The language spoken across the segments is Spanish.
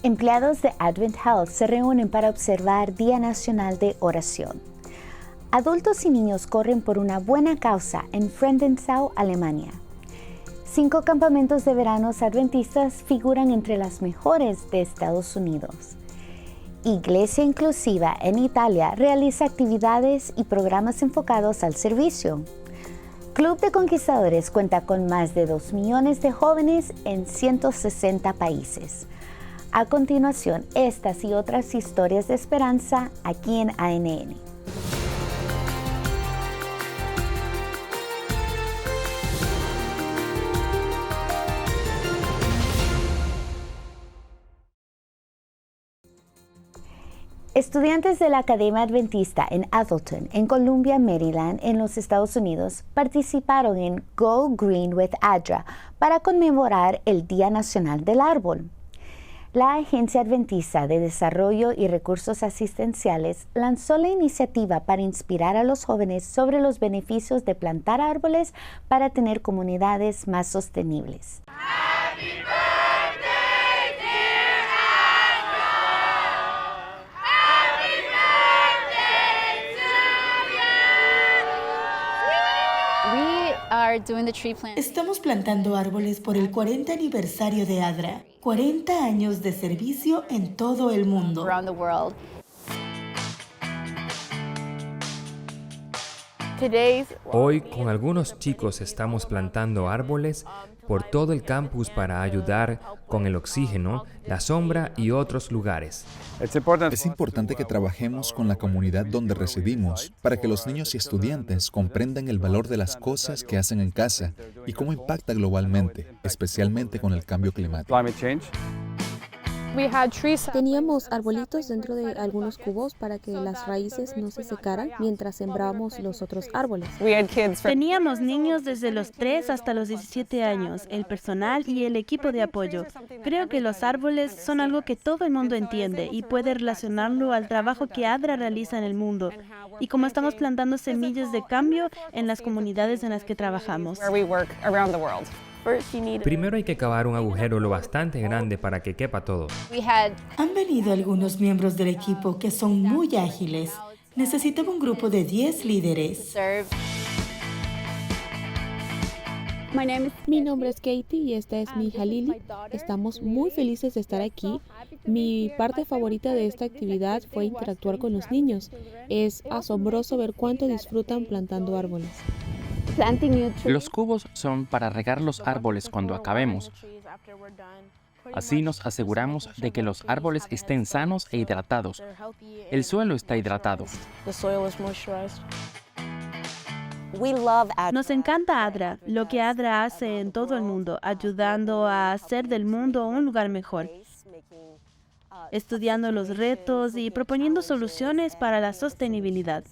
Empleados de Advent Health se reúnen para observar Día Nacional de Oración. Adultos y niños corren por una buena causa en Friedenau, Alemania. 5 campamentos de veranos adventistas figuran entre las mejores de Estados Unidos. Iglesia Inclusiva en Italia realiza actividades y programas enfocados al servicio. Club de Conquistadores cuenta con más de 2 millones de jóvenes en 160 países. A continuación, estas y otras historias de esperanza aquí en ANN. Estudiantes de la Academia Adventista en Atherton, en Columbia, Maryland, en los Estados Unidos, participaron en Go Green with ADRA para conmemorar el Día Nacional del Árbol. La Agencia Adventista de Desarrollo y Recursos Asistenciales lanzó la iniciativa para inspirar a los jóvenes sobre los beneficios de plantar árboles para tener comunidades más sostenibles. Happy birthday, dear Adra! Happy birthday to you! We are doing the tree plant. Estamos plantando árboles por el 40 aniversario de ADRA. 40 años de servicio en todo el mundo. Around the world. Hoy, con algunos chicos, estamos plantando árboles por todo el campus para ayudar con el oxígeno, la sombra y otros lugares. Es importante que trabajemos con la comunidad donde residimos para que los niños y estudiantes comprendan el valor de las cosas que hacen en casa y cómo impacta globalmente, especialmente con el cambio climático. Teníamos arbolitos dentro de algunos cubos para que las raíces no se secaran mientras sembrábamos los otros árboles. Teníamos niños desde los 3 hasta los 17 años, el personal y el equipo de apoyo. Creo que los árboles son algo que todo el mundo entiende y puede relacionarlo al trabajo que ADRA realiza en el mundo y cómo estamos plantando semillas de cambio en las comunidades en las que trabajamos. Primero hay que cavar un agujero lo bastante grande para que quepa todo. Han venido algunos miembros del equipo que son muy ágiles. Necesitaba un grupo de 10 líderes. Mi nombre es Katie y esta es mi hija Lily. Estamos muy felices de estar aquí. Mi parte favorita de esta actividad fue interactuar con los niños. Es asombroso ver cuánto disfrutan plantando árboles. Los cubos son para regar los árboles cuando acabemos. Así nos aseguramos de que los árboles estén sanos e hidratados. El suelo está hidratado. Nos encanta ADRA, lo que ADRA hace en todo el mundo, ayudando a hacer del mundo un lugar mejor, estudiando los retos y proponiendo soluciones para la sostenibilidad.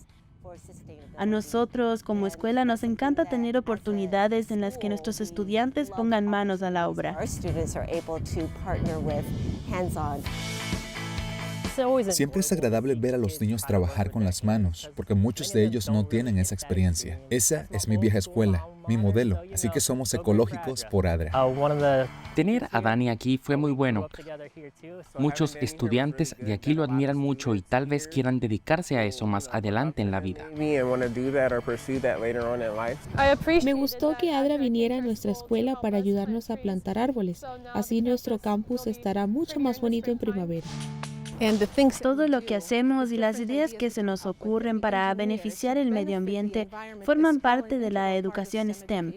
A nosotros, como escuela, nos encanta tener oportunidades en las que nuestros estudiantes pongan manos a la obra. Siempre es agradable ver a los niños trabajar con las manos, porque muchos de ellos no tienen esa experiencia. Esa es mi vieja escuela, mi modelo, así que somos ecológicos por ADRA. Tener a Dani aquí fue muy bueno. Muchos estudiantes de aquí lo admiran mucho y tal vez quieran dedicarse a eso más adelante en la vida. Me gustó que ADRA viniera a nuestra escuela para ayudarnos a plantar árboles. Así nuestro campus estará mucho más bonito en primavera. Todo lo que hacemos y las ideas que se nos ocurren para beneficiar el medio ambiente forman parte de la educación STEM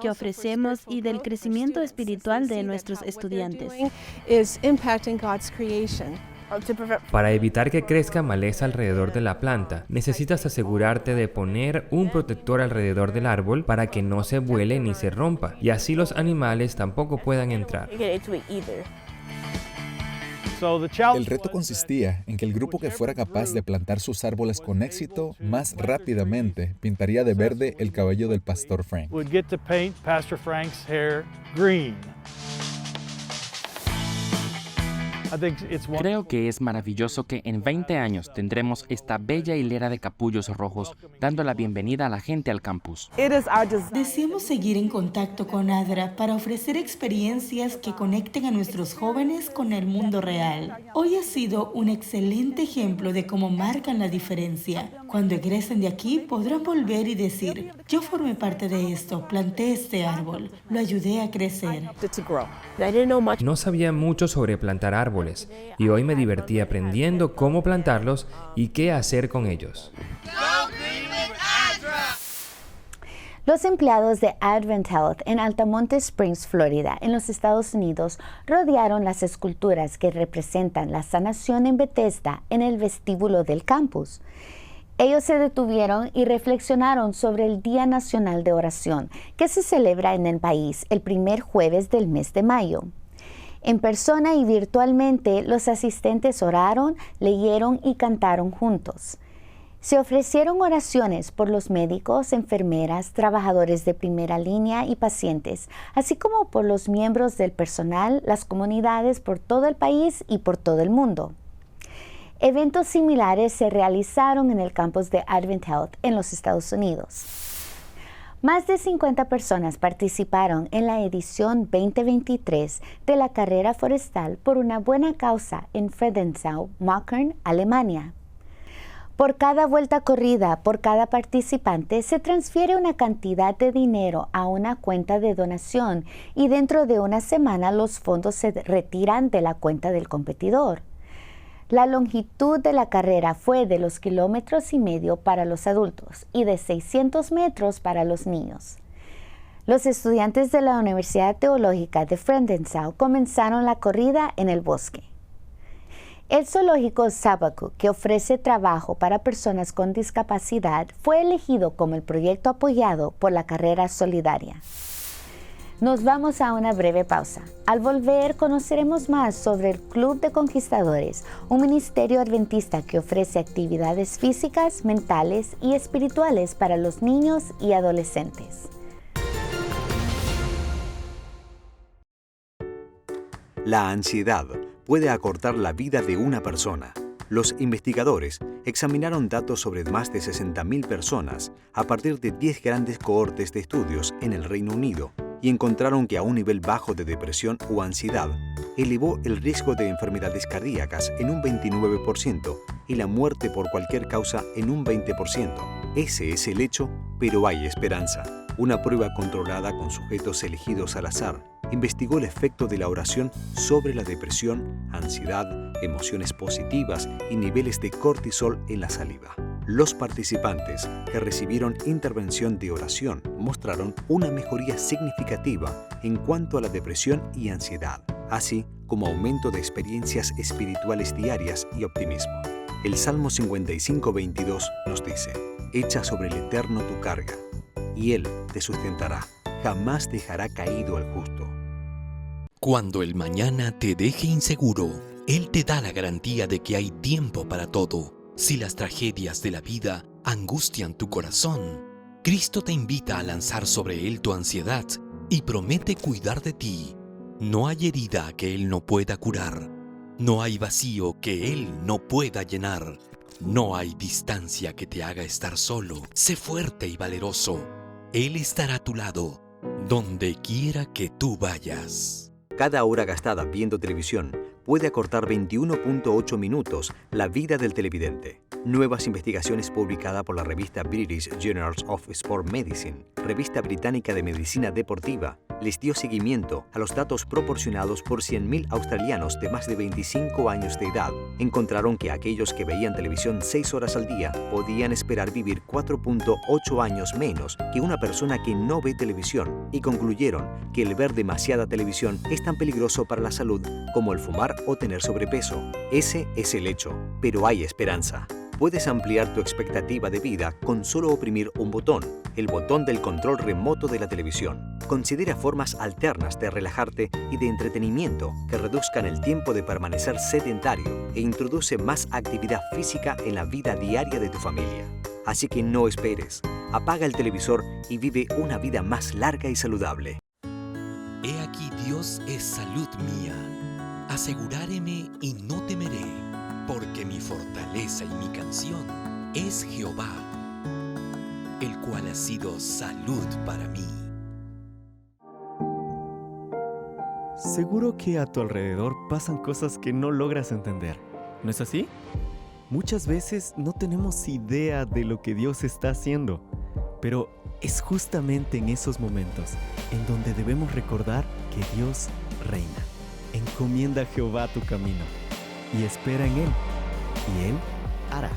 que ofrecemos y del crecimiento espiritual de nuestros estudiantes. Para evitar que crezca maleza alrededor de la planta, necesitas asegurarte de poner un protector alrededor del árbol para que no se vuele ni se rompa, y así los animales tampoco puedan entrar. El reto consistía en que el grupo que fuera capaz de plantar sus árboles con éxito más rápidamente pintaría de verde el cabello del pastor Frank. Creo que es maravilloso que en 20 años tendremos esta bella hilera de capullos rojos dando la bienvenida a la gente al campus. Deseamos seguir en contacto con ADRA para ofrecer experiencias que conecten a nuestros jóvenes con el mundo real. Hoy ha sido un excelente ejemplo de cómo marcan la diferencia. Cuando egresen de aquí podrán volver y decir, yo formé parte de esto, planté este árbol, lo ayudé a crecer. No sabía mucho sobre plantar árboles y hoy me divertí aprendiendo cómo plantarlos y qué hacer con ellos. Los empleados de Advent Health en Altamonte Springs, Florida, en los Estados Unidos, rodearon las esculturas que representan la sanación en Bethesda en el vestíbulo del campus. Ellos se detuvieron y reflexionaron sobre el Día Nacional de Oración, que se celebra en el país el primer jueves del mes de mayo. En persona y virtualmente, los asistentes oraron, leyeron y cantaron juntos. Se ofrecieron oraciones por los médicos, enfermeras, trabajadores de primera línea y pacientes, así como por los miembros del personal, las comunidades por todo el país y por todo el mundo. Eventos similares se realizaron en el campus de Advent Health en los Estados Unidos. Más de 50 personas participaron en la edición 2023 de la carrera forestal por una buena causa en Friedenau, Mockern, Alemania. Por cada vuelta corrida por cada participante se transfiere una cantidad de dinero a una cuenta de donación y dentro de una semana los fondos se retiran de la cuenta del competidor. La longitud de la carrera fue de 2,5 kilómetros para los adultos y de 600 metros para los niños. Los estudiantes de la Universidad Teológica de Friedenau comenzaron la corrida en el bosque. El zoológico Sabaku, que ofrece trabajo para personas con discapacidad, fue elegido como el proyecto apoyado por la carrera solidaria. Nos vamos a una breve pausa. Al volver conoceremos más sobre el Club de Conquistadores, un ministerio adventista que ofrece actividades físicas, mentales y espirituales para los niños y adolescentes. La ansiedad puede acortar la vida de una persona. Los investigadores examinaron datos sobre más de 60.000 personas a partir de 10 grandes cohortes de estudios en el Reino Unido y encontraron que a un nivel bajo de depresión o ansiedad elevó el riesgo de enfermedades cardíacas en un 29% y la muerte por cualquier causa en un 20%. Ese es el hecho, pero hay esperanza. Una prueba controlada con sujetos elegidos al azar investigó el efecto de la oración sobre la depresión, ansiedad, emociones positivas y niveles de cortisol en la saliva. Los participantes que recibieron intervención de oración mostraron una mejoría significativa en cuanto a la depresión y ansiedad, así como aumento de experiencias espirituales diarias y optimismo. El Salmo 55:22 nos dice: «Echa sobre el Eterno tu carga, y Él te sustentará. Jamás dejará caído al justo». Cuando el mañana te deje inseguro, Él te da la garantía de que hay tiempo para todo. Si las tragedias de la vida angustian tu corazón, Cristo te invita a lanzar sobre Él tu ansiedad y promete cuidar de ti. No hay herida que Él no pueda curar. No hay vacío que Él no pueda llenar. No hay distancia que te haga estar solo. Sé fuerte y valeroso. Él estará a tu lado, donde quiera que tú vayas. Cada hora gastada viendo televisión puede acortar 21.8 minutos la vida del televidente. Nuevas investigaciones publicadas por la revista British Journals of Sport Medicine, revista británica de medicina deportiva, les dio seguimiento a los datos proporcionados por 100.000 australianos de más de 25 años de edad. Encontraron que aquellos que veían televisión 6 horas al día podían esperar vivir 4.8 años menos que una persona que no ve televisión, y concluyeron que el ver demasiada televisión es tan peligroso para la salud como el fumar o tener sobrepeso. Ese es el hecho, pero hay esperanza. Puedes ampliar tu expectativa de vida con solo oprimir un botón, el botón del control remoto de la televisión. Considera formas alternas de relajarte y de entretenimiento que reduzcan el tiempo de permanecer sedentario e introduce más actividad física en la vida diaria de tu familia. Así que no esperes, apaga el televisor y vive una vida más larga y saludable. He aquí Dios es salud mía. Asegurarme y no temeré, porque mi fortaleza y mi canción es Jehová, el cual ha sido salud para mí. Seguro que a tu alrededor pasan cosas que no logras entender, ¿no es así? Muchas veces no tenemos idea de lo que Dios está haciendo, pero es justamente en esos momentos en donde debemos recordar que Dios reina. Encomienda a Jehová tu camino y espera en Él, y Él hará.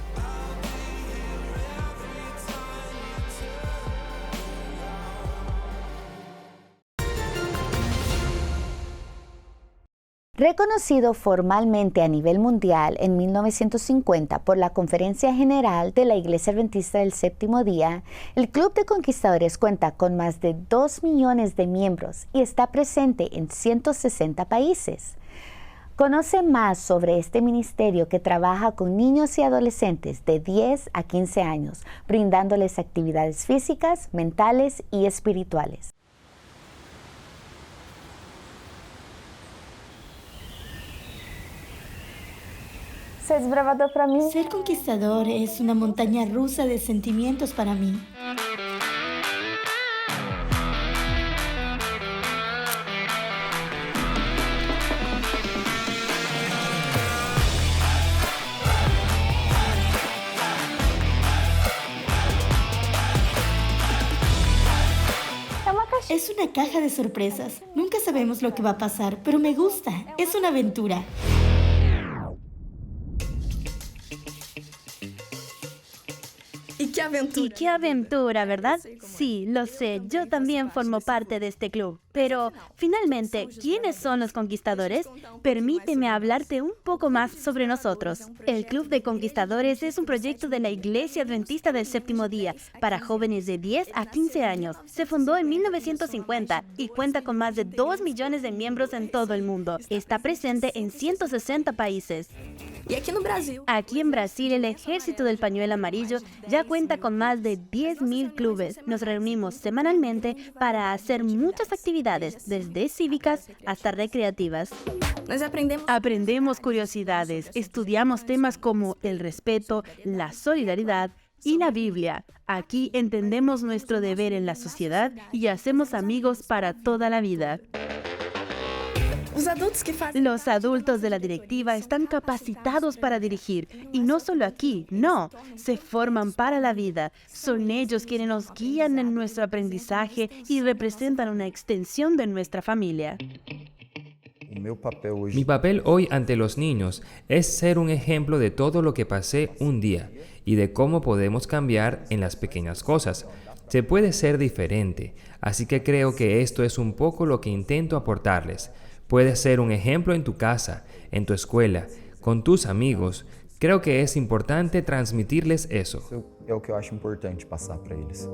Reconocido formalmente a nivel mundial en 1950 por la Conferencia General de la Iglesia Adventista del Séptimo Día, el Club de Conquistadores cuenta con más de 2 millones de miembros y está presente en 160 países. Conoce más sobre este ministerio que trabaja con niños y adolescentes de 10 a 15 años, brindándoles actividades físicas, mentales y espirituales. Ser conquistador es una montaña rusa de sentimientos para mí. Es una caja de sorpresas. Nunca sabemos lo que va a pasar, pero me gusta. Es una aventura. Y qué aventura, ¿verdad? Sí, lo sé, yo también formo parte de este club. Pero, finalmente, ¿quiénes son los conquistadores? Permíteme hablarte un poco más sobre nosotros. El Club de Conquistadores es un proyecto de la Iglesia Adventista del Séptimo Día para jóvenes de 10 a 15 años. Se fundó en 1950 y cuenta con más de 2 millones de miembros en todo el mundo. Está presente en 160 países. Aquí en Brasil, el Ejército del Pañuelo Amarillo ya cuenta con más de 10.000 clubes. Nos reunimos semanalmente para hacer muchas actividades, desde cívicas hasta recreativas. Aprendemos curiosidades, estudiamos temas como el respeto, la solidaridad y la Biblia. Aquí entendemos nuestro deber en la sociedad y hacemos amigos para toda la vida. Los adultos de la directiva están capacitados para dirigir, y no solo aquí, no, se forman para la vida. Son ellos quienes nos guían en nuestro aprendizaje y representan una extensión de nuestra familia. Mi papel hoy ante los niños es ser un ejemplo de todo lo que pasé un día y de cómo podemos cambiar en las pequeñas cosas. Se puede ser diferente, así que creo que esto es un poco lo que intento aportarles. Puedes ser un ejemplo en tu casa, en tu escuela, con tus amigos. Creo que es importante transmitirles eso. Es lo que yo acho importante pasar para ellos.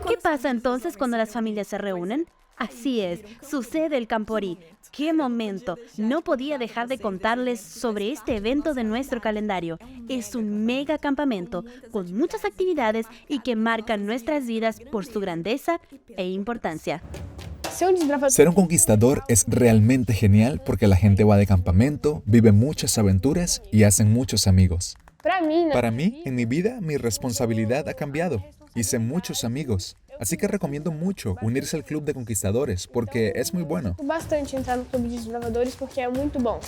¿Qué pasa entonces cuando las familias se reúnen? Así es, sucede el Camporí. ¡Qué momento! No podía dejar de contarles sobre este evento de nuestro calendario. Es un mega campamento con muchas actividades y que marcan nuestras vidas por su grandeza e importancia. Ser un conquistador es realmente genial porque la gente va de campamento, vive muchas aventuras y hacen muchos amigos. Para mí, en mi vida, mi responsabilidad ha cambiado. Hice muchos amigos. Así que recomiendo mucho unirse al Club de Conquistadores porque es muy bueno. Bastante entrar no Clube de Desbravadores porque é muito bom.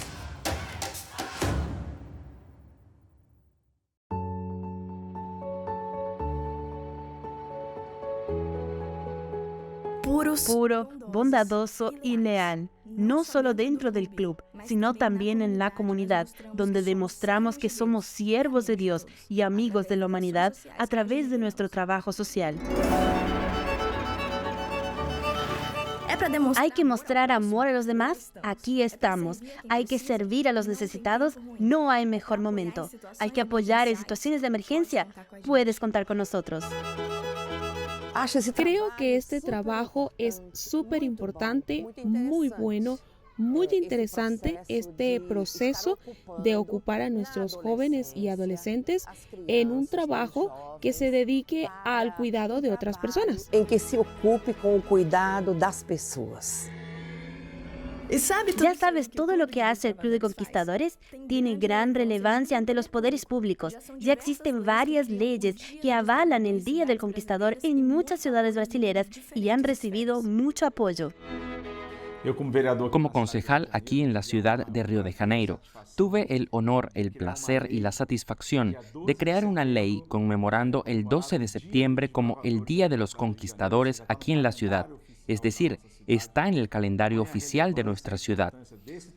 Puro, bondadoso y leal. No solo dentro del club, sino también en la comunidad, donde demostramos que somos siervos de Dios y amigos de la humanidad a través de nuestro trabajo social. ¿Hay que mostrar amor a los demás? Aquí estamos. ¿Hay que servir a los necesitados? No hay mejor momento. ¿Hay que apoyar en situaciones de emergencia? Puedes contar con nosotros. Creo que este trabajo es súper importante, muy bueno, muy interesante este proceso de ocupar a nuestros jóvenes y adolescentes en un trabajo que se dedique al cuidado de otras personas. En que se ocupe con el cuidado de las personas. Ya sabes, todo lo que hace el Club de Conquistadores tiene gran relevancia ante los poderes públicos. Ya existen varias leyes que avalan el Día del Conquistador en muchas ciudades brasileñas y han recibido mucho apoyo. Como concejal aquí en la ciudad de Río de Janeiro, tuve el honor, el placer y la satisfacción de crear una ley conmemorando el 12 de septiembre como el Día de los Conquistadores aquí en la ciudad. Es decir, está en el calendario oficial de nuestra ciudad.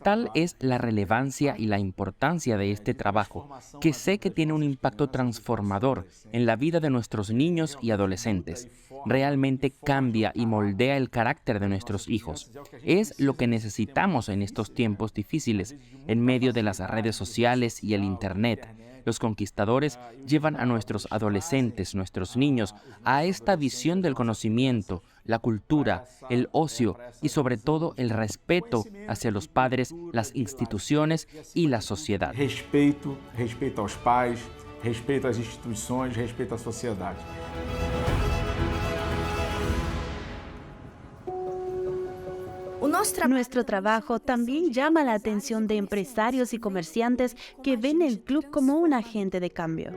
Tal es la relevancia y la importancia de este trabajo, que sé que tiene un impacto transformador en la vida de nuestros niños y adolescentes. Realmente cambia y moldea el carácter de nuestros hijos. Es lo que necesitamos en estos tiempos difíciles, en medio de las redes sociales y el Internet. Los conquistadores llevan a nuestros adolescentes, nuestros niños, a esta visión del conocimiento, la cultura, el ocio y sobre todo el respeto hacia los padres, las instituciones y la sociedad. Respeito a los pais, respeto a las instituciones, respeto a la sociedad. Nuestro trabajo también llama la atención de empresarios y comerciantes que ven el club como un agente de cambio.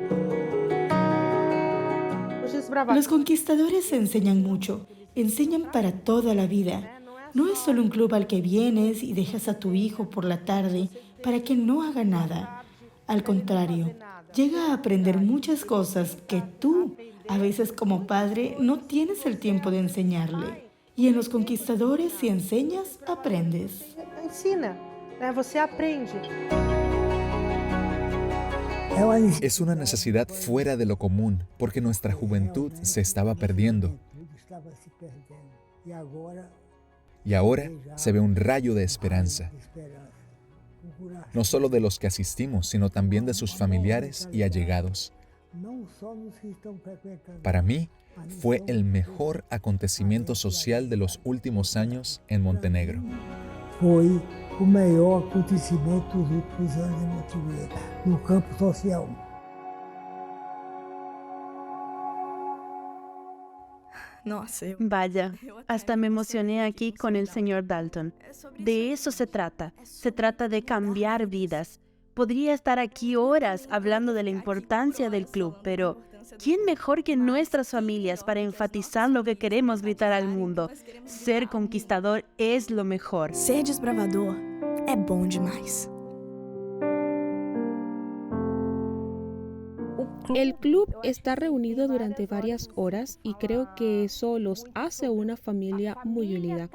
Los conquistadores enseñan mucho, enseñan para toda la vida. No es solo un club al que vienes y dejas a tu hijo por la tarde para que no haga nada. Al contrario, llega a aprender muchas cosas que tú, a veces como padre, no tienes el tiempo de enseñarle. Y en los conquistadores, si enseñas, aprendes. Ensina, você aprende. Es una necesidad fuera de lo común, porque nuestra juventud se estaba perdiendo. Y ahora se ve un rayo de esperanza. No solo de los que asistimos, sino también de sus familiares y allegados. Para mí, fue el mejor acontecimiento social de los últimos años en Montenegro. Foi o maior acontecimento dos últimos anos em Montenegro, no campo social. Vaya, hasta me emocioné aquí con el señor Dalton. De eso se trata de cambiar vidas. Podría estar aquí horas hablando de la importancia del club, pero ¿quién mejor que nuestras familias para enfatizar lo que queremos gritar al mundo? Ser conquistador es lo mejor. Ser desbravador é bom demais. El club está reunido durante varias horas y creo que eso los hace una familia muy unida.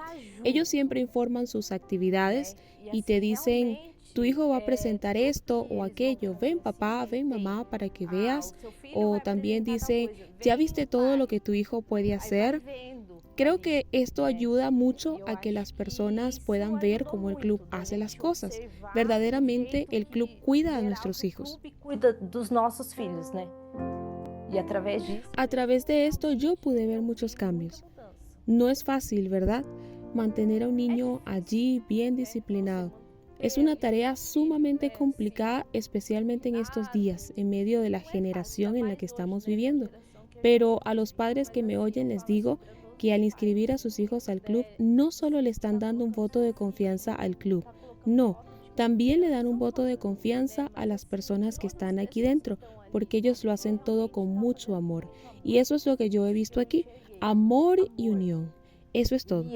Ellos siempre informan sus actividades y te dicen: tu hijo va a presentar esto o aquello, ven papá, ven mamá para que veas. O también dice: ¿ya viste todo lo que tu hijo puede hacer? Creo que esto ayuda mucho a que las personas puedan ver cómo el club hace las cosas. Verdaderamente el club cuida a nuestros hijos. A través de esto yo pude ver muchos cambios. No es fácil, ¿verdad? Mantener a un niño allí bien disciplinado. Es una tarea sumamente complicada, especialmente en estos días, en medio de la generación en la que estamos viviendo. Pero a los padres que me oyen les digo que al inscribir a sus hijos al club, no solo le están dando un voto de confianza al club, no, también le dan un voto de confianza a las personas que están aquí dentro, porque ellos lo hacen todo con mucho amor. Y eso es lo que yo he visto aquí, amor y unión. Eso es todo.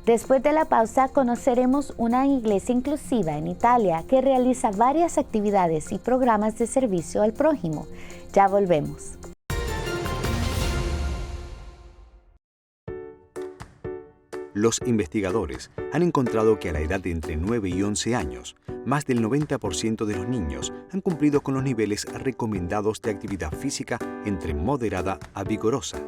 Después de la pausa conoceremos una iglesia inclusiva en Italia que realiza varias actividades y programas de servicio al prójimo. Ya volvemos. Los investigadores han encontrado que a la edad de entre 9 y 11 años, más del 90% de los niños han cumplido con los niveles recomendados de actividad física entre moderada a vigorosa,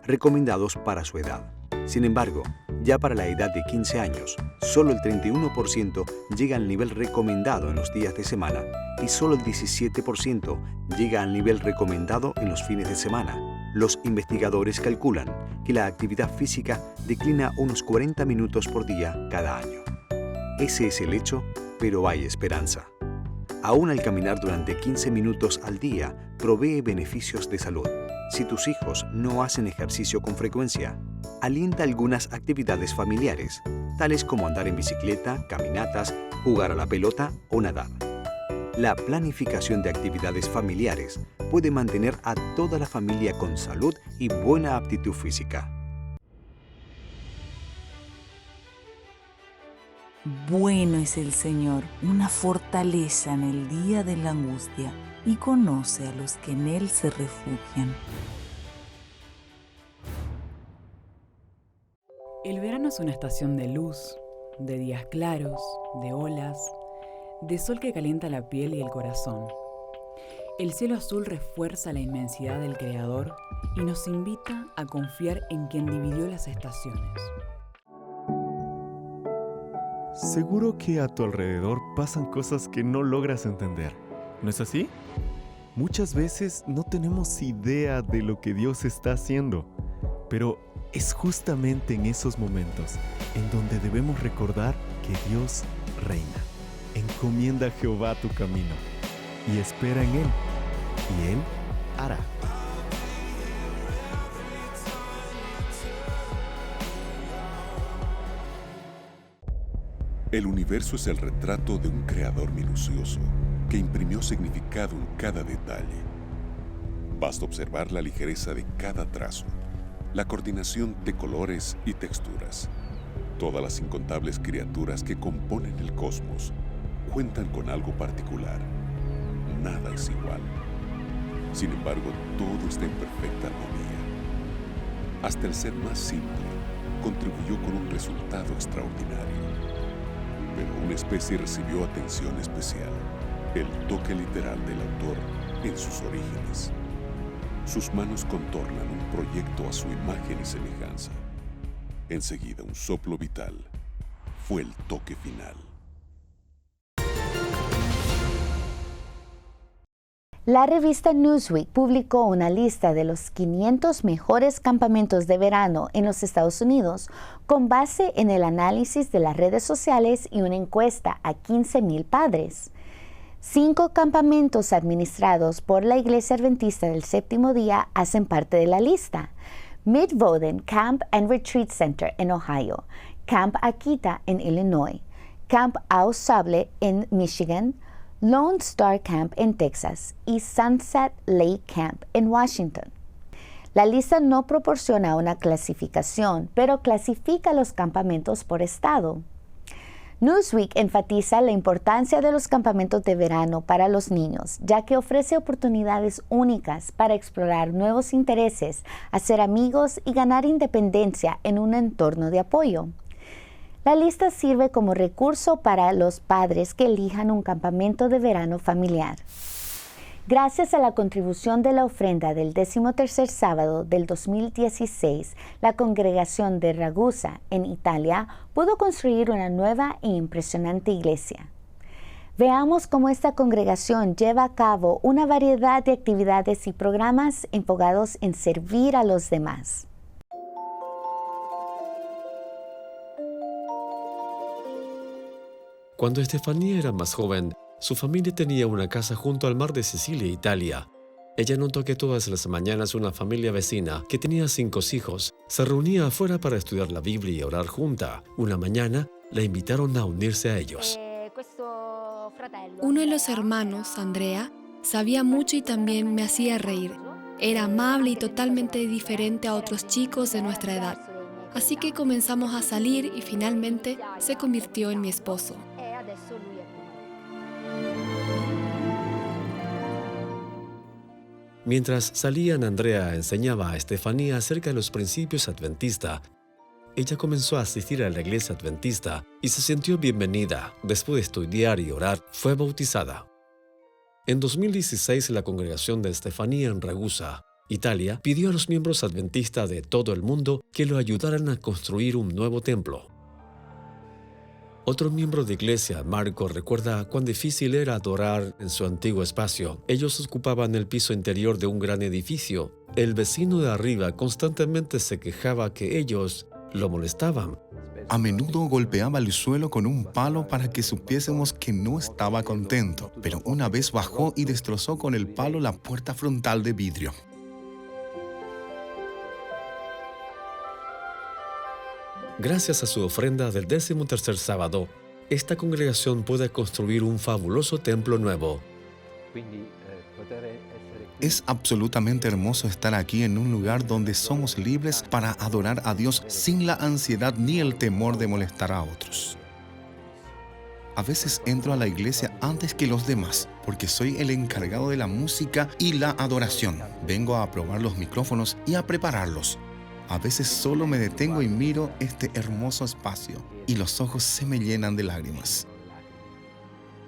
recomendados para su edad. Sin embargo, ya para la edad de 15 años, solo el 31% llega al nivel recomendado en los días de semana y solo el 17% llega al nivel recomendado en los fines de semana. Los investigadores calculan que la actividad física declina unos 40 minutos por día cada año. Ese es el hecho, pero hay esperanza. Aún al caminar durante 15 minutos al día, provee beneficios de salud. Si tus hijos no hacen ejercicio con frecuencia, alienta algunas actividades familiares, tales como andar en bicicleta, caminatas, jugar a la pelota o nadar. La planificación de actividades familiares puede mantener a toda la familia con salud y buena aptitud física. Bueno es el Señor, una fortaleza en el día de la angustia, y conoce a los que en Él se refugian. El verano es una estación de luz, de días claros, de olas, de sol que calienta la piel y el corazón. El cielo azul refuerza la inmensidad del Creador y nos invita a confiar en quien dividió las estaciones. Seguro que a tu alrededor pasan cosas que no logras entender, ¿no es así? Muchas veces no tenemos idea de lo que Dios está haciendo, pero es justamente en esos momentos en donde debemos recordar que Dios reina. Encomienda a Jehová tu camino y espera en Él, y Él hará. El universo es el retrato de un creador minucioso que imprimió significado en cada detalle. Basta observar la ligereza de cada trazo, la coordinación de colores y texturas. Todas las incontables criaturas que componen el cosmos cuentan con algo particular. Nada es igual. Sin embargo, todo está en perfecta armonía. Hasta el ser más simple contribuyó con un resultado extraordinario. Pero una especie recibió atención especial, el toque literal del autor en sus orígenes. Sus manos contornan un proyecto a su imagen y semejanza. Enseguida, un soplo vital fue el toque final. La revista Newsweek publicó una lista de los 500 mejores campamentos de verano en los Estados Unidos con base en el análisis de las redes sociales y una encuesta a 15,000 padres. 5 campamentos administrados por la Iglesia Adventista del Séptimo Día hacen parte de la lista. Midwoden Camp and Retreat Center en Ohio, Camp Akita en Illinois, Camp Au Sable en Michigan, Lone Star Camp en Texas y Sunset Lake Camp en Washington. La lista no proporciona una clasificación, pero clasifica los campamentos por estado. Newsweek enfatiza la importancia de los campamentos de verano para los niños, ya que ofrece oportunidades únicas para explorar nuevos intereses, hacer amigos y ganar independencia en un entorno de apoyo. La lista sirve como recurso para los padres que elijan un campamento de verano familiar. Gracias a la contribución de la ofrenda del 13º sábado del 2016, la congregación de Ragusa, en Italia, pudo construir una nueva e impresionante iglesia. Veamos cómo esta congregación lleva a cabo una variedad de actividades y programas enfocados en servir a los demás. Cuando Estefanía era más joven, su familia tenía una casa junto al mar de Sicilia, Italia. Ella notó que todas las mañanas una familia vecina, que tenía 5 hijos, se reunía afuera para estudiar la Biblia y orar junta. Una mañana, la invitaron a unirse a ellos. Uno de los hermanos, Andrea, sabía mucho y también me hacía reír. Era amable y totalmente diferente a otros chicos de nuestra edad. Así que comenzamos a salir y finalmente se convirtió en mi esposo. Mientras salían, Andrea enseñaba a Estefanía acerca de los principios adventistas. Ella comenzó a asistir a la iglesia adventista y se sintió bienvenida. Después de estudiar y orar, fue bautizada. En 2016, la congregación de Estefanía en Ragusa, Italia, pidió a los miembros adventistas de todo el mundo que lo ayudaran a construir un nuevo templo. Otro miembro de iglesia, Marco, recuerda cuán difícil era adorar en su antiguo espacio. Ellos ocupaban el piso interior de un gran edificio. El vecino de arriba constantemente se quejaba que ellos lo molestaban. A menudo golpeaba el suelo con un palo para que supiésemos que no estaba contento, pero una vez bajó y destrozó con el palo la puerta frontal de vidrio. Gracias a su ofrenda del 13º sábado, esta congregación puede construir un fabuloso templo nuevo. Es absolutamente hermoso estar aquí en un lugar donde somos libres para adorar a Dios sin la ansiedad ni el temor de molestar a otros. A veces entro a la iglesia antes que los demás, porque soy el encargado de la música y la adoración. Vengo a probar los micrófonos y a prepararlos. A veces solo me detengo y miro este hermoso espacio, y los ojos se me llenan de lágrimas.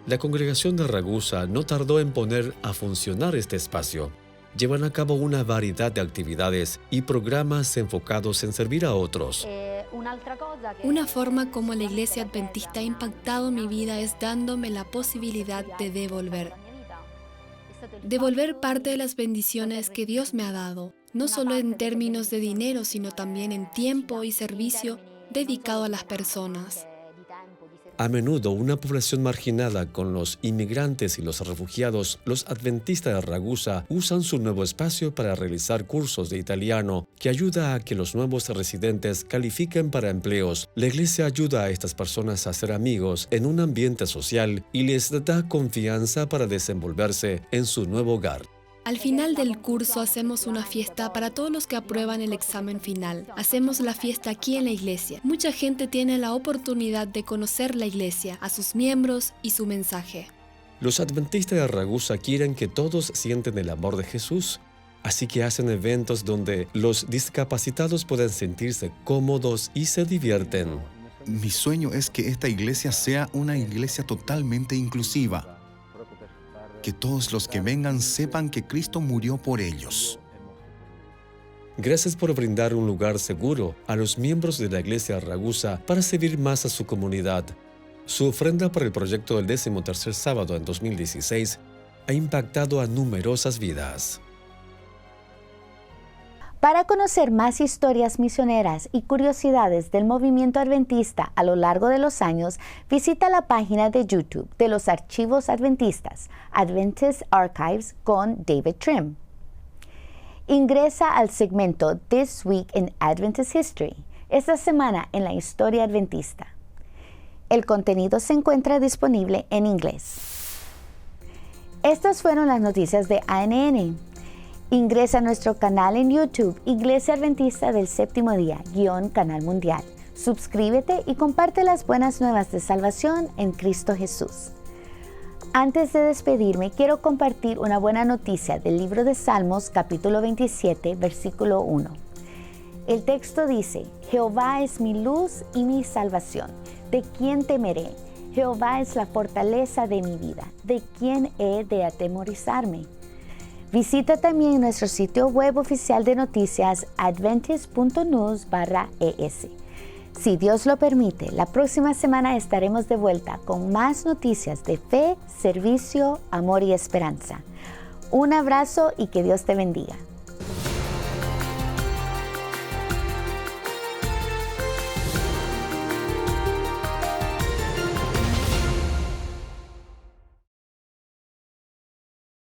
La congregación de Ragusa no tardó en poner a funcionar este espacio. Llevan a cabo una variedad de actividades y programas enfocados en servir a otros. Una forma como la Iglesia Adventista ha impactado mi vida es dándome la posibilidad de devolver parte de las bendiciones que Dios me ha dado, no solo en términos de dinero, sino también en tiempo y servicio dedicado a las personas. A menudo una población marginada con los inmigrantes y los refugiados, los adventistas de Ragusa usan su nuevo espacio para realizar cursos de italiano que ayuda a que los nuevos residentes califiquen para empleos. La iglesia ayuda a estas personas a ser amigos en un ambiente social y les da confianza para desenvolverse en su nuevo hogar. Al final del curso hacemos una fiesta para todos los que aprueban el examen final. Hacemos la fiesta aquí en la iglesia. Mucha gente tiene la oportunidad de conocer la iglesia, a sus miembros y su mensaje. Los adventistas de Ragusa quieren que todos sienten el amor de Jesús, así que hacen eventos donde los discapacitados puedan sentirse cómodos y se divierten. Mi sueño es que esta iglesia sea una iglesia totalmente inclusiva. Que todos los que vengan sepan que Cristo murió por ellos. Gracias por brindar un lugar seguro a los miembros de la Iglesia Ragusa para servir más a su comunidad. Su ofrenda para el proyecto del 13º sábado en 2016 ha impactado a numerosas vidas. Para conocer más historias misioneras y curiosidades del movimiento adventista a lo largo de los años, visita la página de YouTube de los Archivos Adventistas, Adventist Archives con David Trim. Ingresa al segmento This Week in Adventist History, esta semana en la historia adventista. El contenido se encuentra disponible en inglés. Estas fueron las noticias de ANN. Ingresa a nuestro canal en YouTube, Iglesia Adventista del Séptimo Día, _Canal Mundial. Suscríbete y comparte las buenas nuevas de salvación en Cristo Jesús. Antes de despedirme, quiero compartir una buena noticia del libro de Salmos, capítulo 27, versículo 1. El texto dice: Jehová es mi luz y mi salvación. ¿De quién temeré? Jehová es la fortaleza de mi vida. ¿De quién he de atemorizarme? Visita también nuestro sitio web oficial de noticias adventist.news/es. Si Dios lo permite, la próxima semana estaremos de vuelta con más noticias de fe, servicio, amor y esperanza. Un abrazo y que Dios te bendiga.